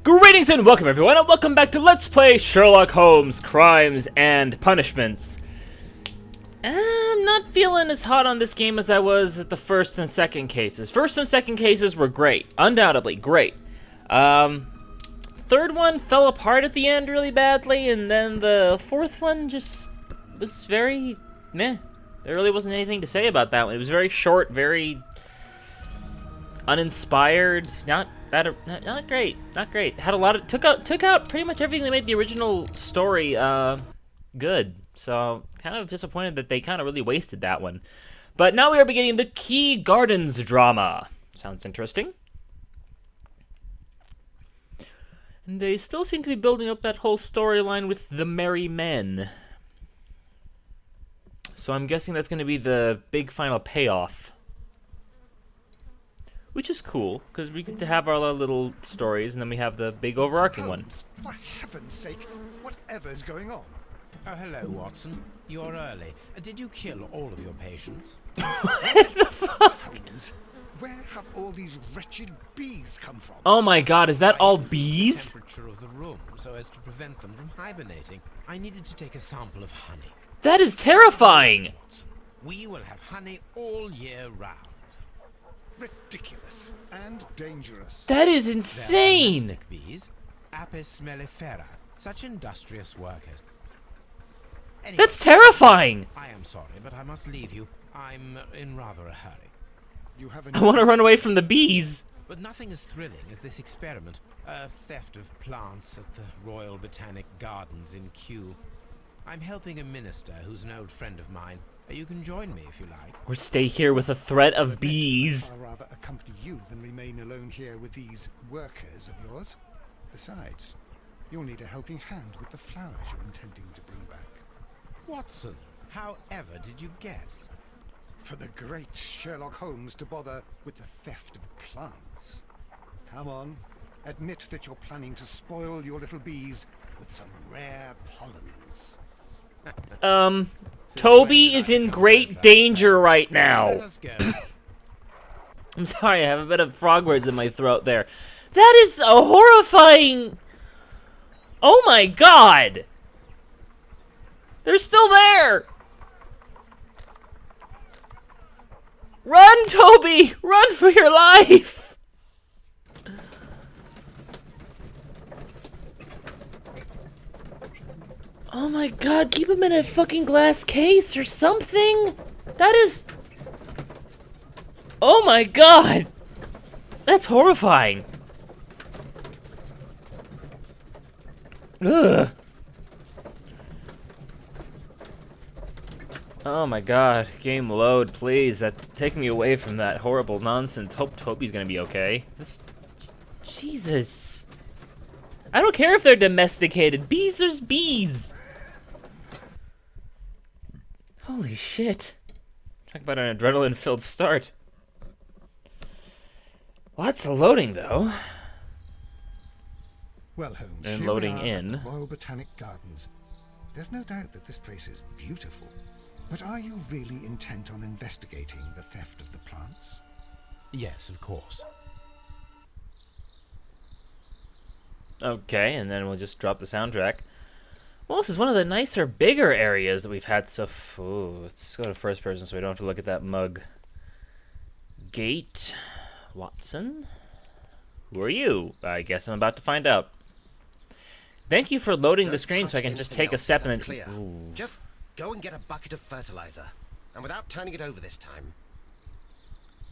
Greetings and welcome everyone, and welcome back to Let's Play Sherlock Holmes, Crimes and Punishments. I'm not feeling as hot on this game as I was at the first and second cases. First and second cases were great, undoubtedly great. Third one fell apart at the end really badly, and then the fourth one just was very meh. There really wasn't anything to say about that one. It was very short, very uninspired, not great, not great. Had a lot of took out pretty much everything that made the original story good. So kind of disappointed that they kind of really wasted that one. But now we are beginning the Kew Gardens drama. Sounds interesting. And they still seem to be building up that whole storyline with the merry men. So I'm guessing that's going to be the big final payoff. Which is cool, because we get to have our little stories, and then we have the big overarching one. For heaven's sake, whatever's going on? Oh, hello, Watson. You're early. Did you kill all of your patients? What the fuck? Holmes, where have all these wretched bees come from? Oh my god, is that all I increased bees? the temperature of the room so as to prevent them from hibernating. I needed to take a sample of honey. That is terrifying! Watson, we will have honey all year round. Ridiculous and dangerous. That is They're insane! domestic bees, Apis mellifera, such industrious workers. Anyway, That's terrifying! I am sorry, but I must leave you. I'm in rather a hurry. You have I want to run away from the bees. But nothing as thrilling as this experiment, a theft of plants at the Royal Botanic Gardens in Kew. I'm helping a minister who's an old friend of mine. You can join me if you like. Or stay here with a threat of bees. I'd rather accompany you than remain alone here with these workers of yours. Besides, you'll need a helping hand with the flowers you're intending to bring back. Watson, however did you guess? For the great Sherlock Holmes to bother with the theft of plants. Come on, admit that you're planning to spoil your little bees with some rare pollens. Toby is in great danger right Let now. us go. I'm sorry, I have a bit of frog words in my throat there. That is a horrifying... Oh my god! They're still there! Run, Toby! Run for your life! Oh my god, keep him in a fucking glass case or something! That is... Oh my god! That's horrifying. Ugh. Oh my god, game load, please. Take me away from that horrible nonsense. Hope Toby's gonna be okay. Jesus. I don't care if they're domesticated. Bees are bees. Holy shit. Talk about an adrenaline-filled start. Lots of loading, though. Well, Holmes, And here loading we are in. at the Royal Botanic Gardens. There's no doubt that this place is beautiful. But are you really intent on investigating the theft of the plants? Yes, of course. Okay, and then we'll just drop the soundtrack. Well, this is one of the nicer, bigger areas that we've had so far. Ooh, let's go to first person so we don't have to look at that mug. Gate. Watson? Who are you? I guess I'm about to find out. Thank you for loading the Don't screen so I touch can just anything take a else, step is that and clear? then... Ooh. Just go and get a bucket of fertilizer, and without turning it over this time.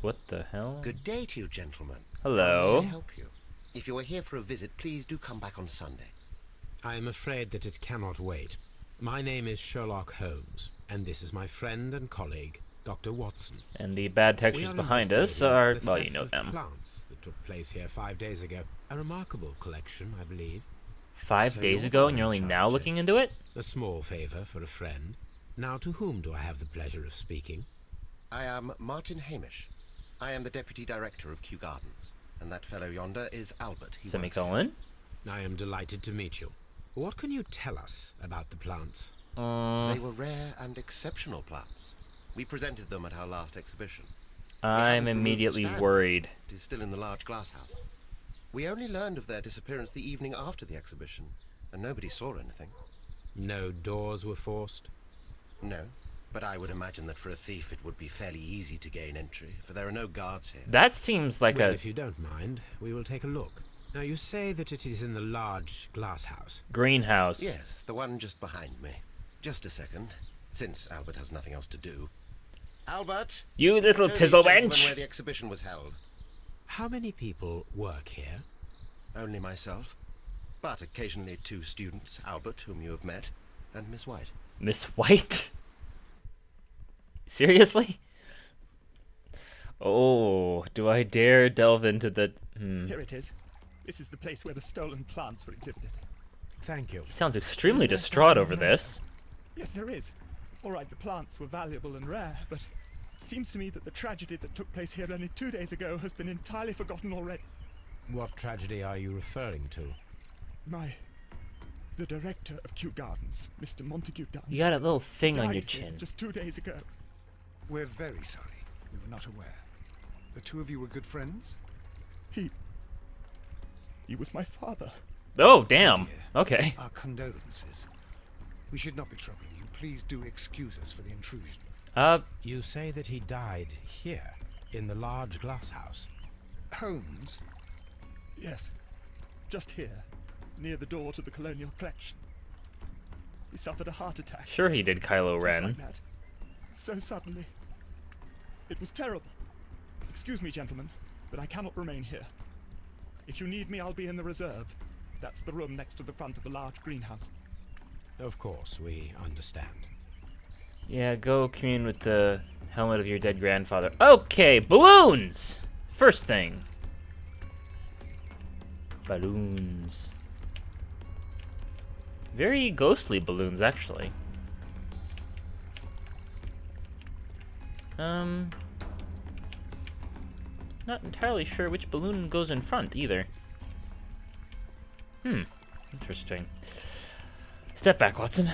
What the hell? Good day to you, gentlemen. Hello. How may I help you? If you are here for a visit, please do come back on Sunday. I am afraid that it cannot wait. My name is Sherlock Holmes, and this is my friend and colleague, Dr. Watson. And the bad We textures are behind us investigating are... the Well, you theft know of them. plants that took place here 5 days ago. A remarkable collection, I believe. 5 So days you're ago the and you're one only in now charge, looking into it? A small favor for a friend. Now, to whom do I have the pleasure of speaking? I am Martin Hamish. I am the Deputy Director of Kew Gardens, and that fellow yonder is Albert. He works here. Semicolon. I am delighted to meet you. What can you tell us about the plants? They were rare and exceptional plants. We presented them at our last exhibition. I'm haven't removed the immediately stand. worried. It is still in the large glass house. We only learned of their disappearance the evening after the exhibition, and nobody saw anything. No doors were forced? No, but I would imagine that for a thief it would be fairly easy to gain entry, for there are no guards here. That seems like Well, a if you don't mind, we will take a look. Now, you say that it is in the large glass house. greenhouse. Yes, the one just behind me. Just a second, since Albert has nothing else to do. Albert! You little show these pizzle gentlemen wench! where the exhibition was held. How many people work here? Only myself. But occasionally 2 students, Albert, whom you have met, and Miss White. Miss White? Seriously? Oh, do I dare delve into the... Here it is. This is the place where the stolen plants were exhibited. Thank you. He sounds extremely Is there distraught something over on that? this. Yes, there is. All right, the plants were valuable and rare, but it seems to me that the tragedy that took place here only 2 days ago has been entirely forgotten already. What tragedy are you referring to? The director of Kew Gardens, Mr. Montague Dunn, You got a little thing on died your here chin. just 2 days ago. We're very sorry. We were not aware. The 2 of you were good friends? He was my father. Oh, damn. Dear. Okay. Our condolences. We should not be troubling you. Please do excuse us for the intrusion. You say that he died here, in the large glass house. Holmes? Yes, just here, near the door to the colonial collection. He suffered a heart attack. Sure he did, Kylo Just Ren. like that. So suddenly. It was terrible. Excuse me, gentlemen, but I cannot remain here. If you need me, I'll be in the reserve. That's the room next to the front of the large greenhouse. Of course, we understand. Yeah, go commune with the helmet of your dead grandfather. Okay, balloons! First thing. Balloons. Very ghostly balloons, actually. Not entirely sure which balloon goes in front, either. Interesting. Step back, Watson.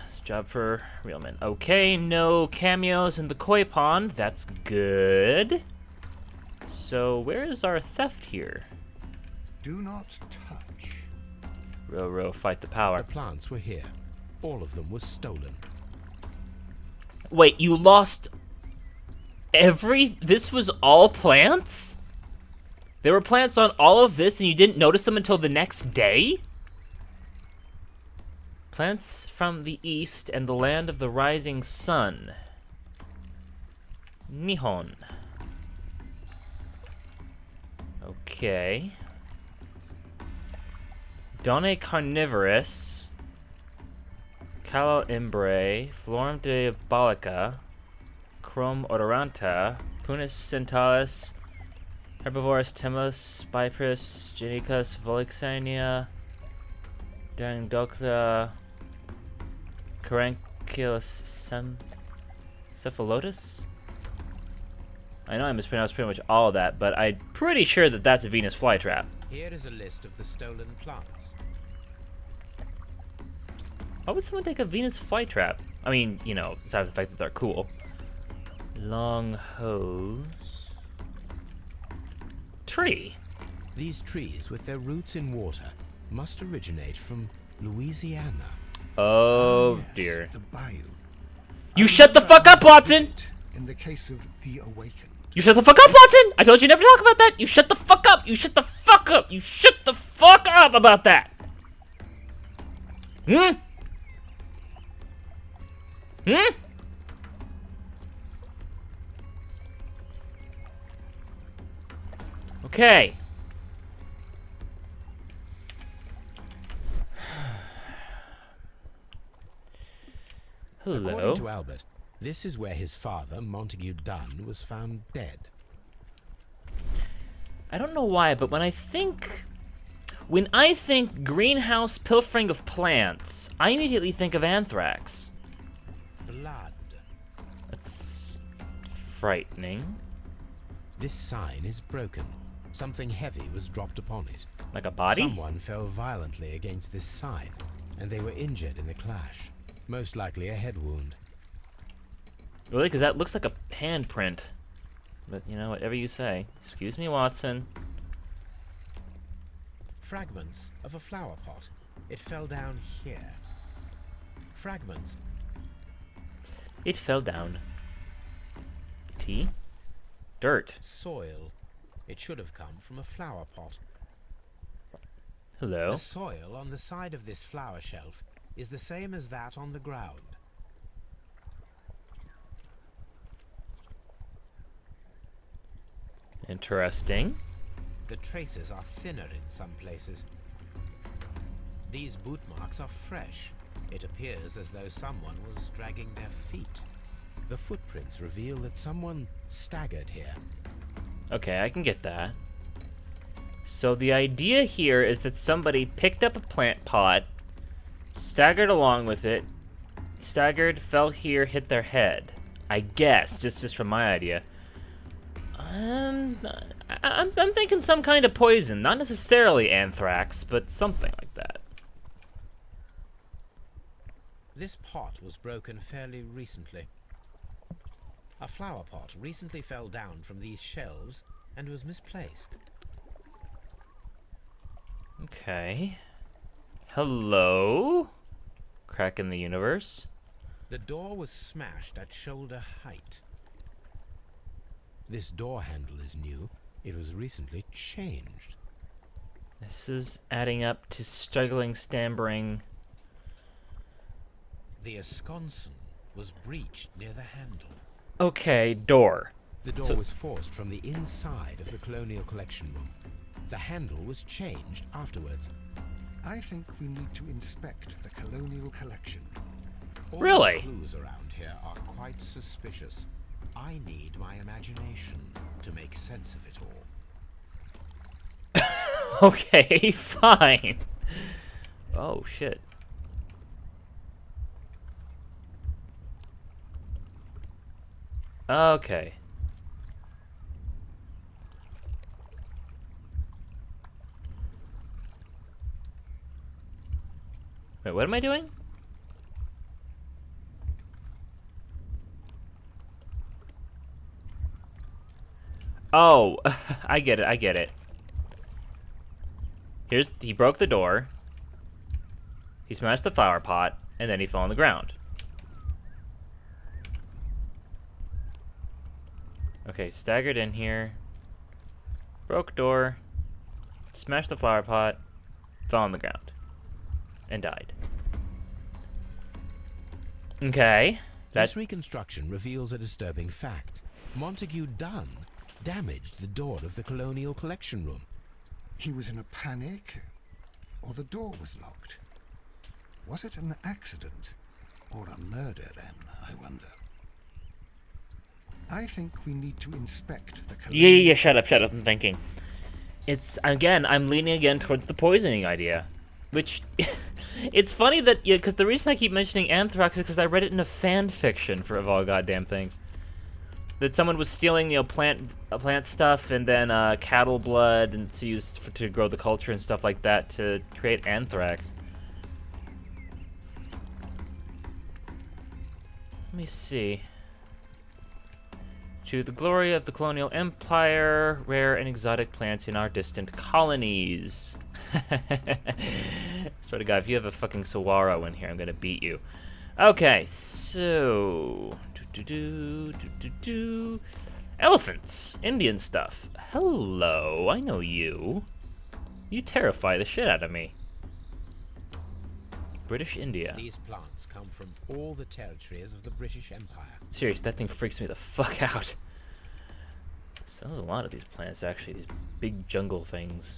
It's a job for real men. Okay, no cameos in the koi pond. That's good. So, where is our theft here? Do not touch. Row, fight the The power. plants were here. All of them were stolen. Wait, you lost this was all plants? There were plants on all of this and you didn't notice them until the next day? Plants from the east and the land of the rising sun. Nihon. Okay. Donne carnivorous. Calo imbre. Florum diabolica. Chrome odoranta. Punis centalis. Herbivorous Timos. Bipris. Genicus. Volixania. Dangdocta. Caranculus cephalotus? I know I mispronounced pretty much all of that, but I'm pretty sure that that's a Venus flytrap. Here is a list of the stolen plants. Why would someone take a Venus flytrap? I mean, you know, besides the fact that they're cool. Long hose. Tree. These trees, with their roots in water, must originate from Louisiana. Oh, Yes, dear. The bayou. You shut the fuck up, Watson! In the case of the Awakened. You shut the fuck up, Watson! I told you never to talk about that! You shut the fuck up! You shut the fuck up! You shut the fuck up about that! Hmm? Hmm? Okay. Hello. According to Albert, this is where his father, Montague Dunn, was found dead. I don't know why, but when I think greenhouse pilfering of plants, I immediately think of anthrax. Blood. That's frightening. This sign is broken. Something heavy was dropped upon it. Like a body? Someone fell violently against this sign, and they were injured in the clash. Most likely a head wound. Really? Because that looks like a handprint. But, you know, whatever you say. Excuse me, Watson. Fragments of a flower pot. It fell down here. Fragments. It fell down. Tea? Dirt. Soil. It should have come from a flower pot. Hello. The soil on the side of this flower shelf is the same as that on the ground. Interesting. The traces are thinner in some places. These boot marks are fresh. It appears as though someone was dragging their feet. The footprints reveal that someone staggered here. Okay, I can get that. So the idea here is that somebody picked up a plant pot, staggered along with it, staggered, fell here, hit their head. I guess, just from my idea. I'm thinking some kind of poison, not necessarily anthrax, but something like that. This pot was broken fairly recently. A flower pot recently fell down from these shelves and was misplaced. Okay. Hello? Crack in the universe. The door was smashed at shoulder height. This door handle is new. It was recently changed. This is adding up to struggling, stammering. The esconson was breached near the handle. Okay, door. The door was forced from the inside of the colonial collection room. The handle was changed afterwards. I think we need to inspect the colonial collection. All Really? the clues around here are quite suspicious. I need my imagination to make sense of it all. Okay, fine. Oh, shit. Okay. Wait, what am I doing? Oh, I get it, I get it. He broke the door, he smashed the flower pot, and then he fell on the ground. Okay, staggered in here, broke door, smashed the flower pot, fell on the ground, and died. Okay. This reconstruction reveals a disturbing fact. Montague Dunn damaged the door of the colonial collection room. He was in a panic, or the door was locked. Was it an accident, or a murder then, I wonder? I think we need to inspect the colonial... Yeah, shut up, I'm thinking. It's, again, I'm leaning again towards the poisoning idea. Which, it's funny that, because the reason I keep mentioning anthrax is because I read it in a fan fiction for of all goddamn things. That someone was stealing, plant stuff and then cattle blood and to use to grow the culture and stuff like that to create anthrax. Let me see. To the glory of the colonial empire, rare and exotic plants in our distant colonies. Swear to God, if you have a fucking saguaro in here, I'm gonna beat you. Okay, so... Elephants. Indian stuff. Hello, I know you. You terrify the shit out of me. British India. These plants come from all the territories of the British Empire. Seriously, that thing freaks me the fuck out. So there's a lot of these plants, actually. These big jungle things.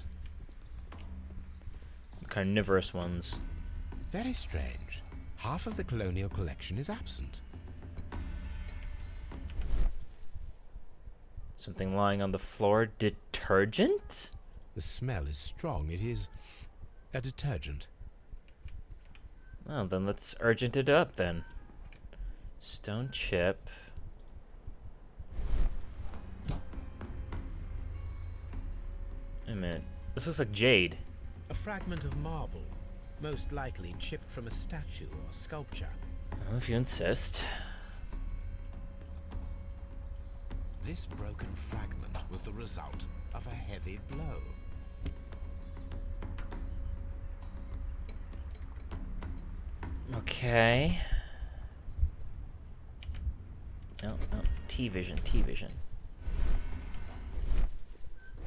Carnivorous ones. Very strange. Half of the colonial collection is absent. Something lying on the floor. Detergent? The smell is strong. It is a detergent. Well, then let's urgent it up, then. Stone chip. Wait a minute. This looks like jade. A fragment of marble, most likely chipped from a statue or sculpture. Well, if you insist. This broken fragment was the result of a heavy blow. Okay. No, no. T-vision, T-vision.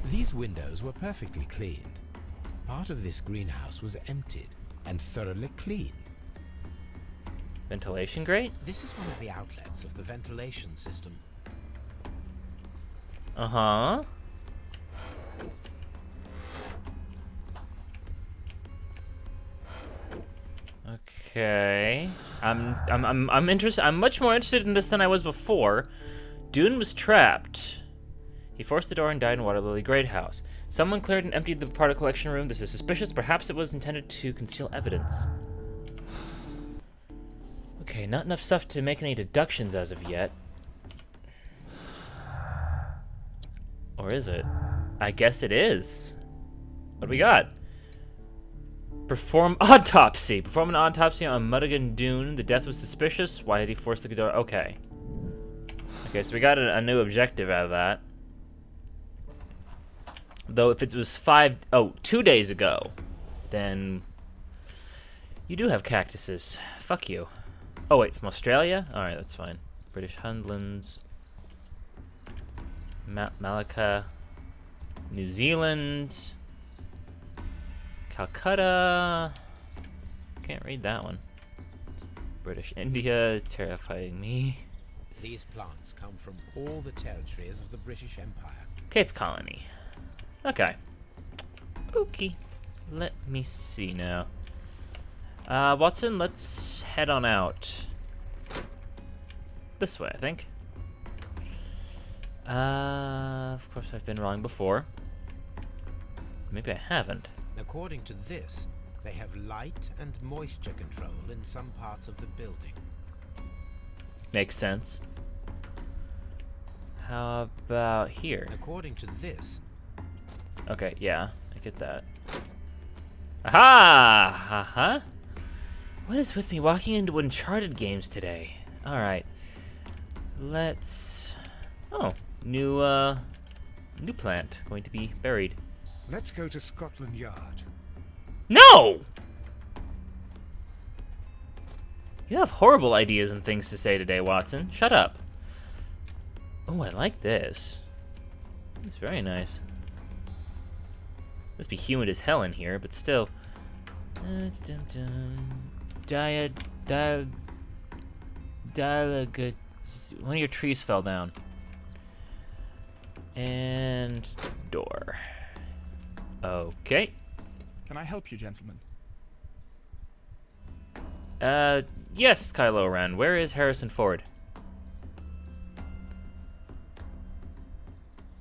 These windows were perfectly cleaned. Part of this greenhouse was emptied and thoroughly cleaned. Ventilation grate? This is one of the outlets of the ventilation system. Uh-huh. Okay. I'm interested. I'm much more interested in this than I was before. Dune was trapped. He forced the door and died in Water Lily Great House. Someone cleared and emptied the part collection room. This is suspicious. Perhaps it was intended to conceal evidence. Okay, not enough stuff to make any deductions as of yet. Or is it? I guess it is. What do we got? Perform autopsy. Perform an autopsy on Muddigan Dune. The death was suspicious. Why did he force the door? Okay. Okay, so we got a new objective out of that. Though if it was 2 days ago, then you do have cactuses. Fuck you. Oh wait, from Australia? Alright, that's fine. British Highlands. Malacca. New Zealand. Calcutta. Can't read that one. British India, terrifying me. These plants come from all the territories of the British Empire. Cape Colony. Okay. Okay. Let me see now. Watson, let's head on out. This way, I think. Of course I've been wrong before. Maybe I haven't. According to this, they have light and moisture control in some parts of the building. Makes sense. How about here? According to this... Okay, yeah, I get that. Aha! Uh-huh. What is with me walking into Uncharted games today? Alright. Let's... Oh, new plant going to be buried. Let's go to Scotland Yard. No! You have horrible ideas and things to say today, Watson. Shut up. Oh, I like this. It's very nice. Must be humid as hell in here, but still. One of your trees fell down. And door. Okay. Can I help you, gentlemen? Yes, Kylo Ren. Where is Harrison Ford?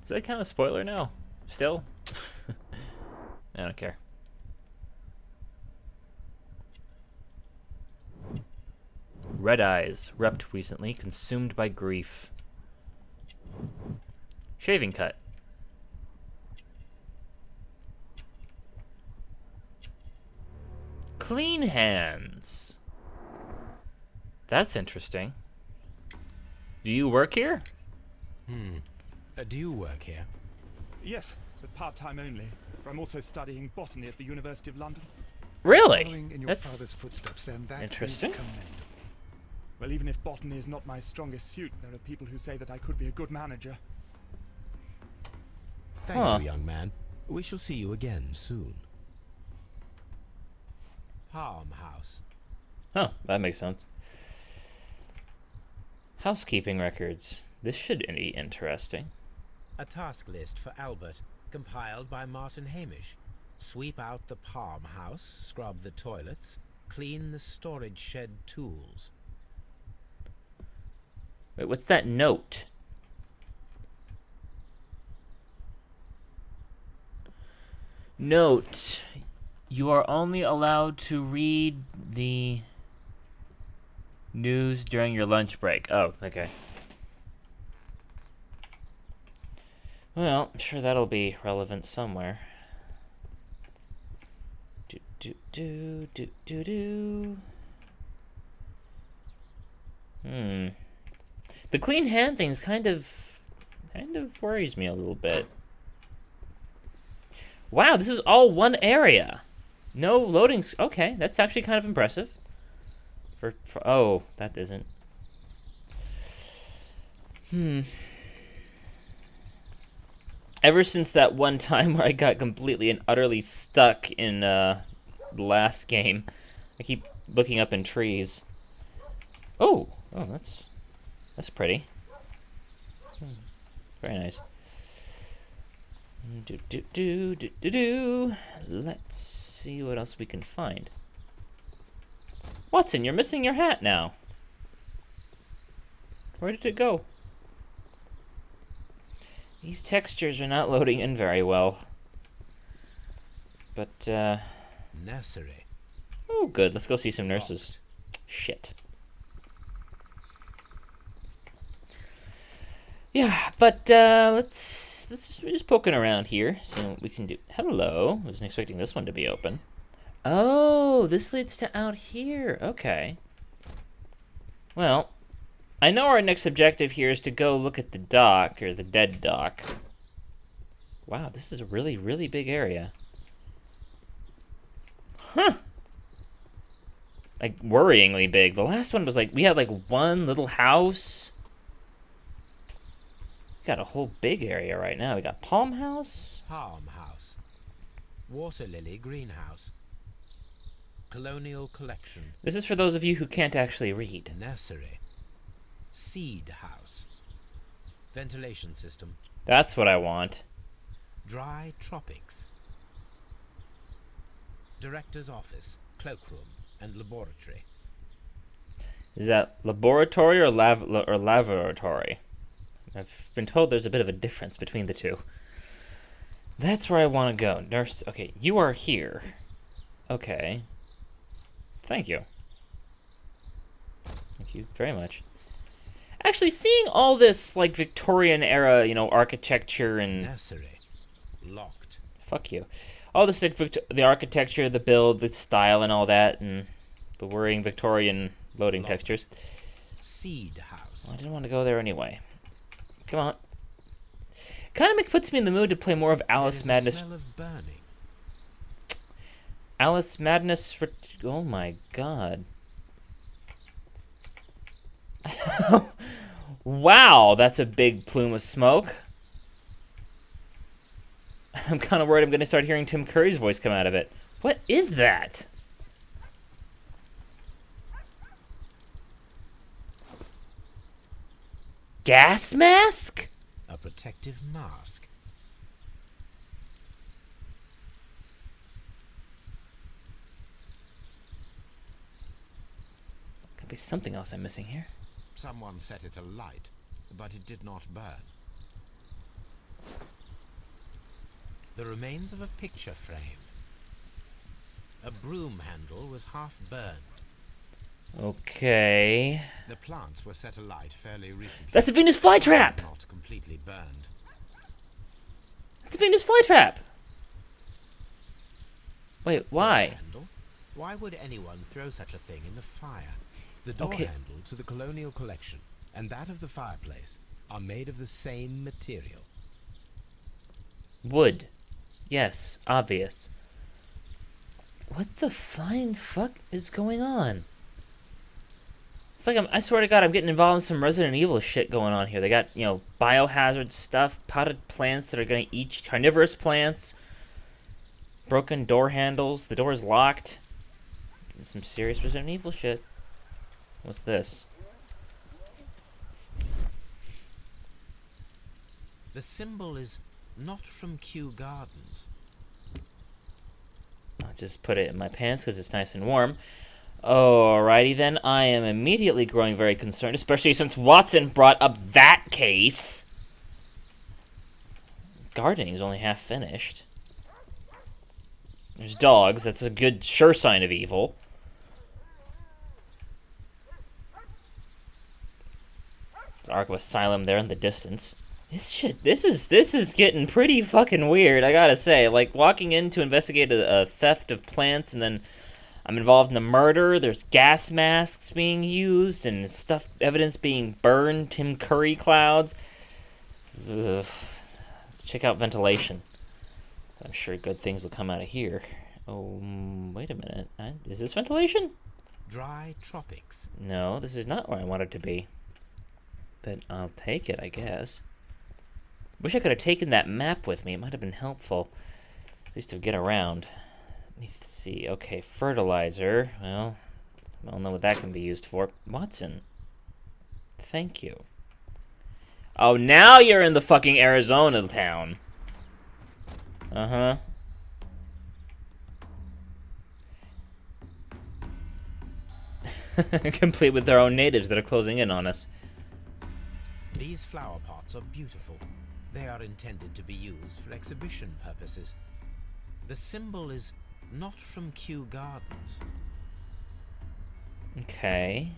Is that kind of a spoiler now? Still? I don't care. Red eyes. Repped recently. Consumed by grief. Shaving cut. Clean hands. That's interesting. Do you work here? Do you work here? Yes, but part-time only. I'm also studying botany at the University of London. Really? Following in your That's father's footsteps, then that interesting. is commendable. Well, even if botany is not my strongest suit, there are people who say that I could be a good manager. Thank you, young man. We shall see you again soon. Farmhouse. Huh, that makes sense. Housekeeping records. This should be interesting. A task list for Albert, compiled by Martin Hamish. Sweep out the palm house, scrub the toilets, clean the storage shed tools. Wait, what's that note? Note. You are only allowed to read the news during your lunch break. Oh, okay. Well, I'm sure that'll be relevant somewhere. The clean hand thing's kind of worries me a little bit. Wow, this is all one area. No loading. Okay, that's actually kind of impressive. Oh, that isn't. Ever since that one time where I got completely and utterly stuck in the last game, I keep looking up in trees. Oh, that's pretty. Very nice. Let's see what else we can find. Watson, you're missing your hat now. Where did it go? These textures are not loading in very well. But, Nursery. oh, good. Let's go see some nurses. Shit. Yeah, but, we're just poking around here, seeing what we can do. Hello. I wasn't expecting this one to be open. Oh, this leads to out here. Okay. Well, I know our next objective here is to go look at the dock, or the dead dock. Wow, this is a really, really big area. Huh. Like, worryingly big. The last one was like, we had like one little house. We got a whole big area right now. We got Palm House. Palm House. Water Lily Greenhouse. Colonial Collection. This is for those of you who can't actually read. Nursery. Seed House. Ventilation system. That's what I want. Dry Tropics. Director's office, cloakroom, and laboratory. Is that laboratory or laboratory? I've been told there's a bit of a difference between the two. That's where I want to go. Nurse. Okay, you are here. Okay. Thank you. Thank you very much. Actually, seeing all this, like, Victorian era, you know, architecture and... Nursery. Locked. Fuck you. All this, like, the architecture, the build, the style and all that, and the worrying Victorian loading Locked. textures. Seed House. Well, I didn't want to go there anyway. Come on. Kind of puts me in the mood to play more of Alice Madness. Smell of burning. Alice Madness for... Oh my god. Wow, that's a big plume of smoke. I'm kind of worried I'm going to start hearing Tim Curry's voice come out of it. What is that? Gas mask? A protective mask. Could be something else I'm missing here. Someone set it alight, but it did not burn. The remains of a picture frame. A broom handle was half burned. Okay. The plants were set alight fairly recently. That's a Venus flytrap! Not completely burned. That's a Venus flytrap! Wait, why? Handle? Why would anyone throw such a thing in the fire? The door Okay. handle to the colonial collection and that of the fireplace are made of the same material. Wood. Yes, obvious. What the flying fuck is going on? It's like I swear to God, I'm getting involved in some Resident Evil shit going on here. They got, you know, biohazard stuff, potted plants that are going to eat carnivorous plants, broken door handles, the door's locked. Some serious Resident Evil shit. What's this? The symbol is not from Kew Gardens. I'll just put it in my pants because it's nice and warm. Alrighty then, I am immediately growing very concerned, especially since Watson brought up that case. Gardening is only half finished. There's dogs, that's a good sure sign of evil. The Ark of Asylum there in the distance. This is getting pretty fucking weird, I gotta say. Like, walking in to investigate a theft of plants, and then I'm involved in a murder, there's gas masks being used, and evidence being burned, Tim Curry clouds. Ugh. Let's check out ventilation. I'm sure good things will come out of here. Oh, wait a minute. Is this ventilation? dry tropics. No, this is not where I want it to be. But I'll take it, I guess. Wish I could have taken that map with me. It might have been helpful. At least to get around. Let me see. Okay, fertilizer. Well, I don't know what that can be used for. Watson. Thank you. Oh, now you're in the fucking Arizona town. Uh-huh. Complete with their own natives that are closing in on us. These flower pots are beautiful. They are intended to be used for exhibition purposes. The symbol is not from Kew Gardens. Okay.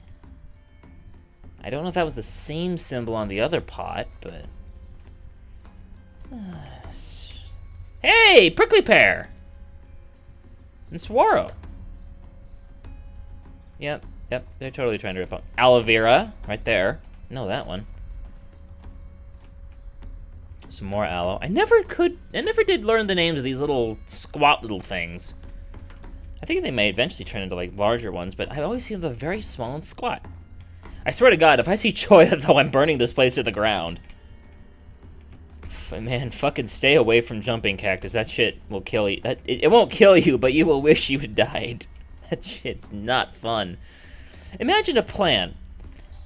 I don't know if that was the same symbol on the other pot, but... Hey! Prickly pear! And Saguaro. Yep, they're totally trying to rip on. Aloe vera, right there. No, that one. Some more aloe. I never did learn the names of these little squat little things. I think they may eventually turn into like larger ones, but I always see them very small and squat. I swear to God, if I see Choya, though, I'm burning this place to the ground. Man, fucking stay away from jumping cactus. That shit will kill you. It won't kill you, but you will wish you had died. That shit's not fun. Imagine a plant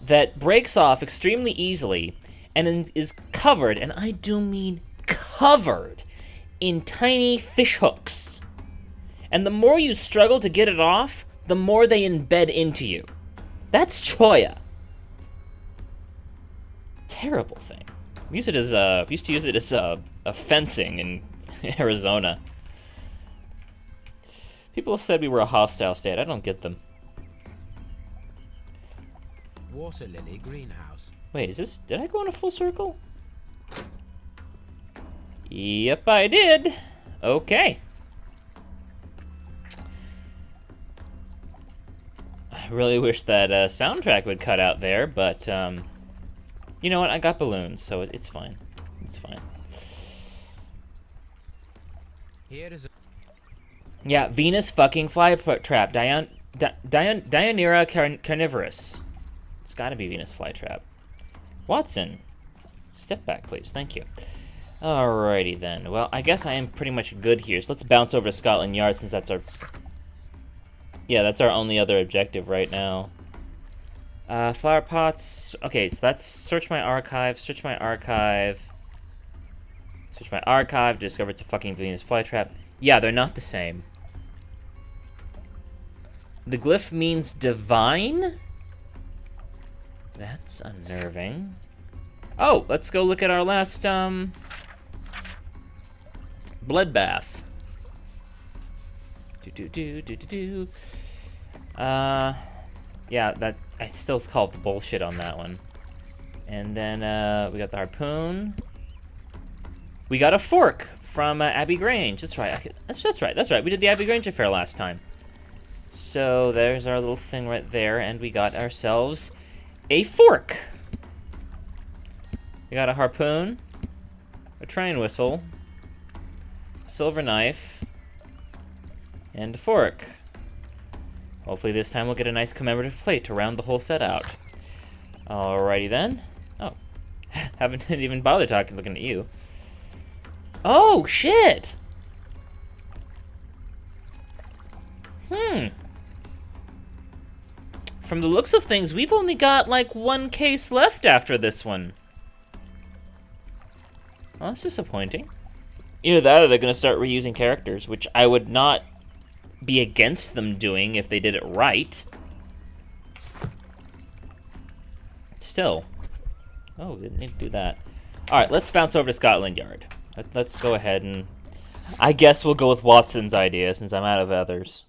that breaks off extremely easily and is covered, and I do mean covered, in tiny fish hooks. And the more you struggle to get it off, the more they embed into you. That's Choya. Terrible thing. Used to use it as a fencing in Arizona. People said we were a hostile state. I don't get them. Water lily greenhouse. Wait, did I go in a full circle? Yep, I did. Okay. I really wish that soundtrack would cut out there, but you know what? I got balloons, so it's fine. It's fine. Here is a... Yeah, Venus fucking flytrap. Dionera carnivorous. It's gotta be Venus flytrap. Watson, step back, please. Thank you. Alrighty then. Well, I guess I am pretty much good here. So let's bounce over to Scotland Yard since that's our... Yeah, that's our only other objective right now. Flower pots. Okay, so that's search my archive, search my archive. Search my archive, discover it's a fucking Venus flytrap. Yeah, they're not the same. The glyph means divine? That's unnerving. Oh, let's go look at our last, bloodbath. Yeah, that, I still call it the bullshit on that one. And then, we got the harpoon. We got a fork from, Abbey Grange. That's right, that's right. We did the Abbey Grange affair last time. So, there's our little thing right there, and we got ourselves a fork. We got a harpoon, a train whistle, a silver knife, and a fork. Hopefully this time we'll get a nice commemorative plate to round the whole set out. Alrighty then. Oh, haven't even bothered looking at you. Oh, shit! From the looks of things, we've only got, like, one case left after this one. Well, that's disappointing. Either that or they're going to start reusing characters, which I would not be against them doing if they did it right. Still. Oh, didn't need to do that. Alright, let's bounce over to Scotland Yard. Let's go ahead and... I guess we'll go with Watson's idea since I'm out of others.